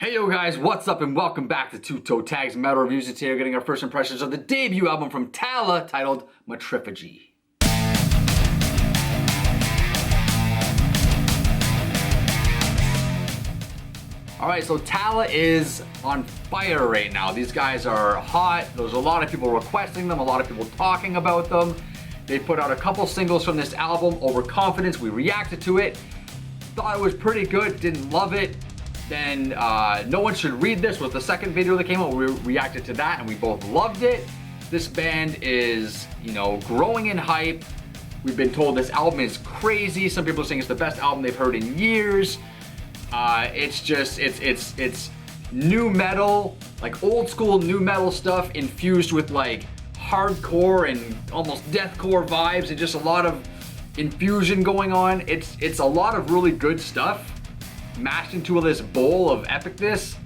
Hey yo guys, what's up and welcome back to Toe Tags Metal Reviews. Today we're getting our first impressions of the debut album from Tallah titled Matriphagy. Alright, so Tallah is on fire right now. These guys are hot. There's a lot of people requesting them, a lot of people talking about them. They put out a couple singles from this album, Overconfidence. We reacted to it. Thought it was pretty good, didn't love it. Then No One Should Read This was the second video that came out. We reacted to that and we both loved it. This band is, growing in hype. We've been told this album is crazy. Some people are saying it's the best album they've heard in years. It's new metal, like old school new metal stuff infused with like hardcore and almost deathcore vibes and just a lot of infusion going on. It's a lot of really good stuff mashed into this bowl of epicness,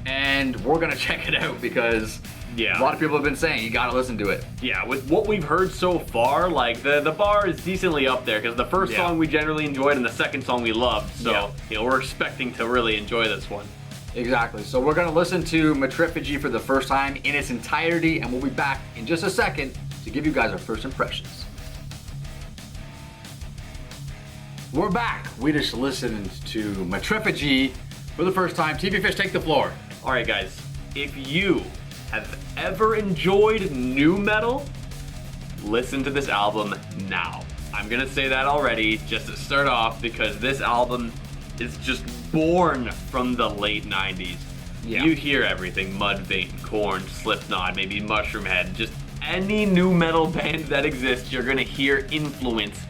and we're gonna check it out because a lot of people have been saying you gotta listen to it. Yeah, with what we've heard so far, like the bar is decently up there because the first song we generally enjoyed and the second song we loved. So we're expecting to really enjoy this one. Exactly. So we're gonna listen to Matriphagy for the first time in its entirety, and we'll be back in just a second to give you guys our first impressions. We're back. We just listened to Matriphagy for the first time. TV Fish, take the floor. All right, guys. If you have ever enjoyed new metal, listen to this album now. I'm gonna say that already just to start off because this album is just born from the late 90s. Yeah. You hear everything: Mudvayne, Korn, Slipknot, maybe Mushroomhead, just any new metal band that exists, you're gonna hear influence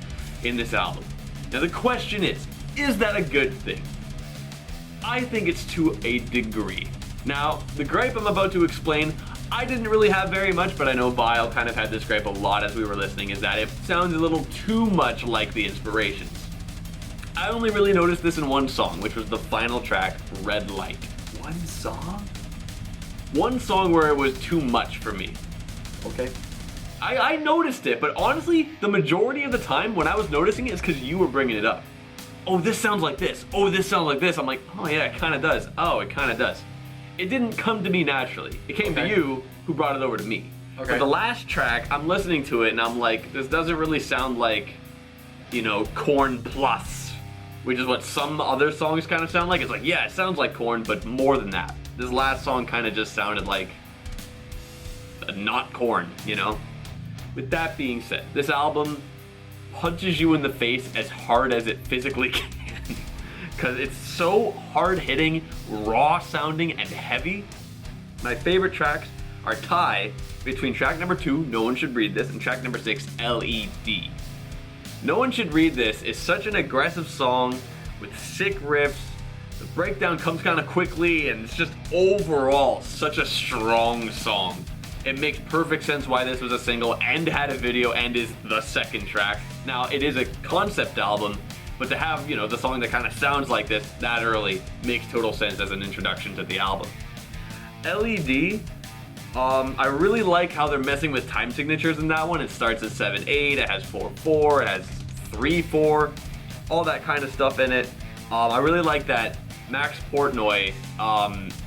in this album. Now the question is that a good thing? I think it's to a degree. Now, the gripe I'm about to explain, I didn't really have very much, but I know Vile kind of had this gripe a lot as we were listening, is that it sounds a little too much like the inspirations. I only really noticed this in one song, which was the final track, Red Light. One song? One song where it was too much for me. Okay. I noticed it, but honestly, the majority of the time when I was noticing it is because you were bringing it up. Oh, this sounds like this. Oh, this sounds like this. I'm like, oh yeah, it kind of does. Oh, it kind of does. It didn't come to me naturally. It came to you, who brought it over to me. Okay. But the last track, I'm listening to it and I'm like, this doesn't really sound like, Korn Plus, which is what some other songs kind of sound like. It's like, yeah, it sounds like Korn, but more than that. This last song kind of just sounded like not Korn, With that being said, this album punches you in the face as hard as it physically can. Because it's so hard-hitting, raw-sounding, and heavy. My favorite tracks are tie between track number 2, No One Should Read This, and track number 6, LED. No One Should Read This is such an aggressive song with sick riffs. The breakdown comes kind of quickly, and it's just overall such a strong song. It makes perfect sense why this was a single and had a video and is the second track. Now, it is a concept album, but to have, the song that kind of sounds like this that early makes total sense as an introduction to the album. LED, I really like how they're messing with time signatures in that one. It starts at 7/8, it has 4/4, it has 3/4, all that kind of stuff in it. I really like that Max Portnoy,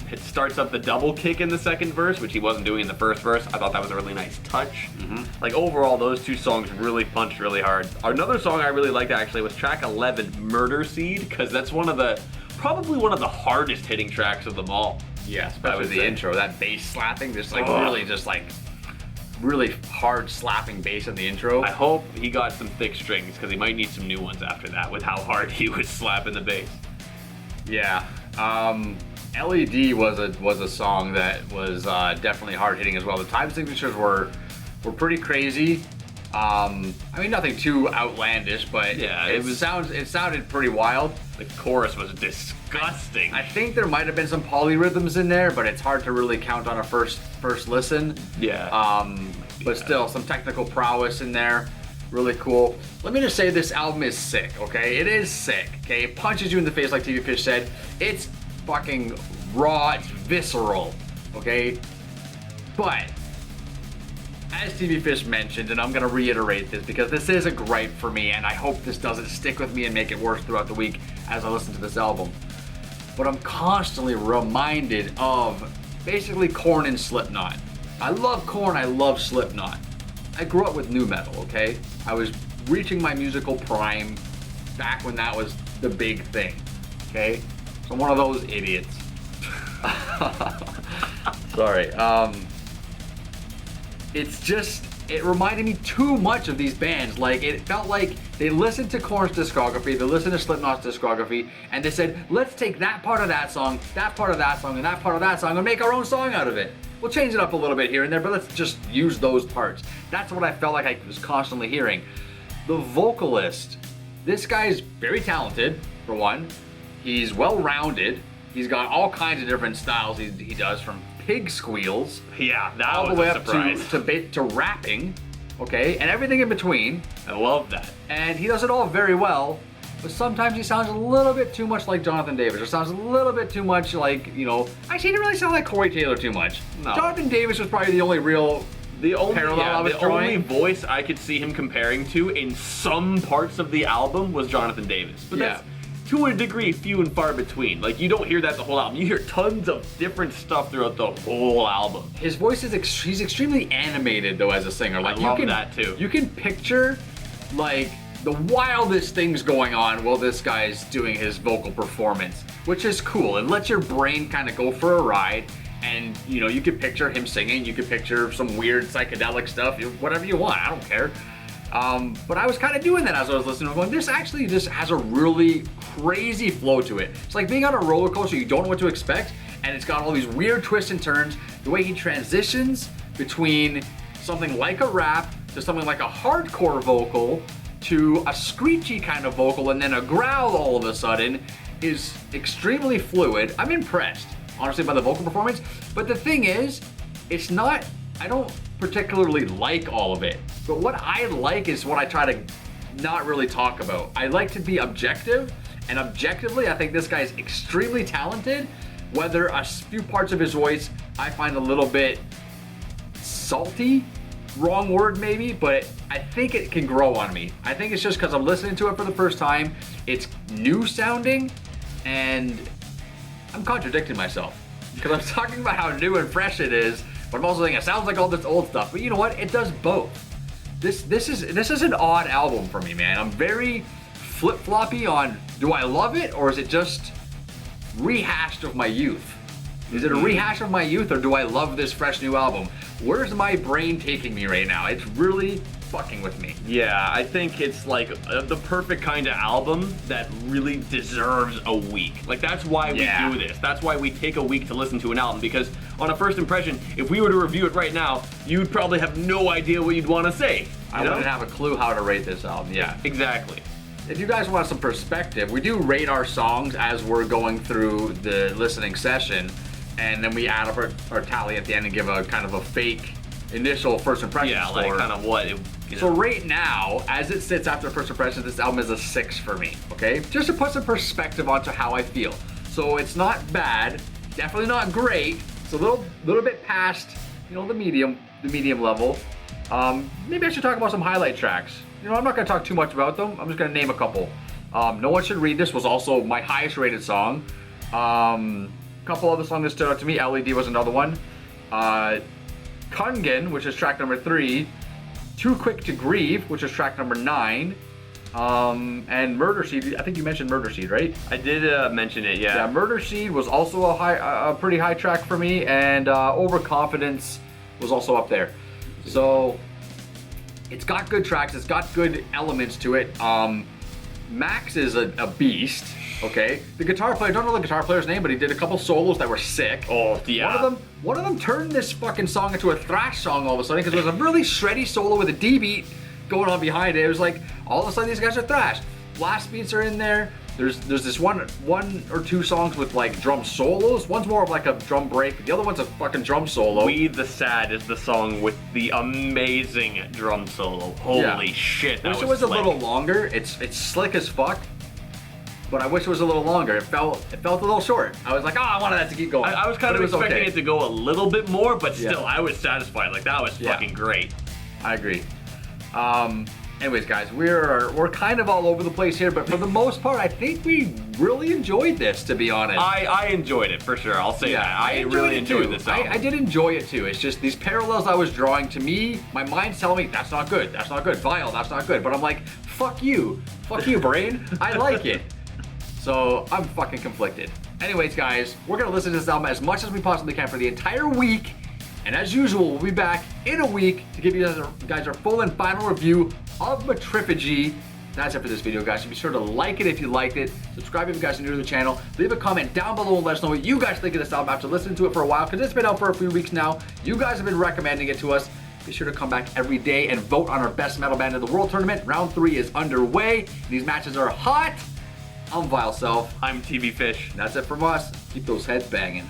it starts up the double kick in the second verse, which he wasn't doing in the first verse. I thought that was a really nice touch. Like overall, those two songs really punched really hard. Another song I really liked actually was track 11, Murder Seed, because that's probably one of the hardest hitting tracks of them all. Yeah, especially with the intro, that bass slapping, really hard slapping bass in the intro. I hope he got some thick strings because he might need some new ones after that with how hard he was slapping the bass. Yeah. LED was a song that was definitely hard hitting as well. The time signatures were pretty crazy. Nothing too outlandish, but it sounded pretty wild. The chorus was disgusting. I think there might have been some polyrhythms in there, but it's hard to really count on a first listen. Yeah. But still, some technical prowess in there. Really cool. Let me just say this album is sick, okay? It is sick, okay? It punches you in the face like TV Fish said. It's fucking raw, it's visceral, okay? But, as TV Fish mentioned, and I'm gonna reiterate this because this is a gripe for me and I hope this doesn't stick with me and make it worse throughout the week as I listen to this album. but I'm constantly reminded of basically Korn and Slipknot. I love Korn, I love Slipknot. I grew up with nu metal, okay? I was reaching my musical prime back when that was the big thing, okay? So I'm one of those idiots. Sorry. It's just, it reminded me too much of these bands. Like, it felt like they listened to Korn's discography, they listened to Slipknot's discography, and they said, let's take that part of that song, that part of that song, and that part of that song, and make our own song out of it. We'll change it up a little bit here and there, but let's just use those parts. That's what I felt like I was constantly hearing. The vocalist, this guy's very talented, for one. He's well-rounded. He's got all kinds of different styles he does, from pig squeals, Yeah, that all was the way a up surprise. to rapping, okay, and everything in between. I love that. And he does it all very well, but sometimes he sounds a little bit too much like Jonathan Davis, or sounds a little bit too much like, you know, actually he didn't really sound like Corey Taylor too much. No. Jonathan Davis was probably the only real parallel I was the drawing. only voice I could see him comparing to in some parts of the album was Jonathan Davis. But Yeah. that's, to a degree, few and far between. Like, you don't hear that the whole album. You hear tons of different stuff throughout the whole album. His voice is he's extremely animated though as a singer. Like, I love that too. You can picture like the wildest things going on while this guy's doing his vocal performance, which is cool. It lets your brain kind of go for a ride, and you know, you could picture him singing, you could picture some weird psychedelic stuff, whatever you want, I don't care. But I was kind of doing that as I was listening. I'm going, this actually just has a really crazy flow to it. It's like being on a roller coaster, you don't know what to expect, and it's got all these weird twists and turns. The way he transitions between something like a rap to something like a hardcore vocal to a screechy kind of vocal and then a growl all of a sudden is extremely fluid. I'm impressed, honestly, by the vocal performance. But the thing is, it's not, I don't particularly like all of it. But what I like is what I try to not really talk about. I like to be objective, and objectively, I think this guy is extremely talented. Whether a few parts of his voice I find a little bit salty, wrong word maybe, but I think it can grow on me. I think it's just because I'm listening to it for the first time. It's new sounding, and I'm contradicting myself because I'm talking about how new and fresh it is, but I'm also saying it sounds like all this old stuff. But you know what? It does both. This is an odd album for me, man. I'm very flip-floppy on, do I love it or is it just rehashed of my youth? Is it a rehash of my youth or do I love this fresh new album? Where's my brain taking me right now? It's really fucking with me. Yeah, I think it's like the perfect kind of album that really deserves a week. Like, that's why we do this. That's why we take a week to listen to an album, because on a first impression, if we were to review it right now, you'd probably have no idea what you'd want to say. I wouldn't have a clue how to rate this album. Yeah, exactly. If you guys want some perspective, we do rate our songs as we're going through the listening session, and then we add up our tally at the end and give a kind of a fake initial first impression score. Yeah, like kind of what it, So right now, as it sits after first impressions, this album is a 6 for me, okay? Just to put some perspective onto how I feel. So it's not bad, definitely not great. It's a little bit past, you know, the medium level. Maybe I should talk about some highlight tracks. You know, I'm not gonna talk too much about them. I'm just gonna name a couple. No One Should Read This was also my highest rated song. Couple other songs that stood out to me. LED was another one. Kungen, which is track number 3. Too Quick to Grieve, which is track number 9. And Murder Seed, I think you mentioned Murder Seed, right? I did mention it, yeah. Yeah, Murder Seed was also a pretty high track for me, and Overconfidence was also up there. So, it's got good tracks, it's got good elements to it. Max is a beast, okay? The guitar player, I don't know the guitar player's name, but he did a couple solos that were sick. Oh, yeah. One of them turned this fucking song into a thrash song all of a sudden, because there was a really shreddy solo with a D beat going on behind it. It was like, all of a sudden these guys are thrash. Blast beats are in there. There's this one or two songs with like drum solos. One's more of like a drum break. The other one's a fucking drum solo. We the Sad is the song with the amazing drum solo. Holy shit, that wish was it was slick. a little longer. It's slick as fuck. But I wish it was a little longer. It felt a little short. I was like, oh, I wanted that to keep going. I was kind of expecting it to go a little bit more, but still, I was satisfied. Like, that was fucking great. I agree. Anyways, guys, we're kind of all over the place here, but for the most part, I think we really enjoyed this, to be honest. I enjoyed it for sure. I'll say that. I really enjoyed this album. I did enjoy it too. It's just these parallels I was drawing, to me, my mind's telling me that's not good, Vile, that's not good. But I'm like, fuck you, brain. I like it. So I'm fucking conflicted. Anyways, guys, we're gonna listen to this album as much as we possibly can for the entire week. And as usual, we'll be back in a week to give you guys our full and final review of Matriphagy. That's it for this video, guys. So be sure to like it if you liked it. Subscribe if you guys are new to the channel. Leave a comment down below and let us know what you guys think of this album after listening to it for a while, because it's been out for a few weeks now. You guys have been recommending it to us. Be sure to come back every day and vote on our best metal band of the world tournament. Round 3 is underway. These matches are hot. I'm Vile Self. I'm TV Fish. And that's it from us. Keep those heads banging.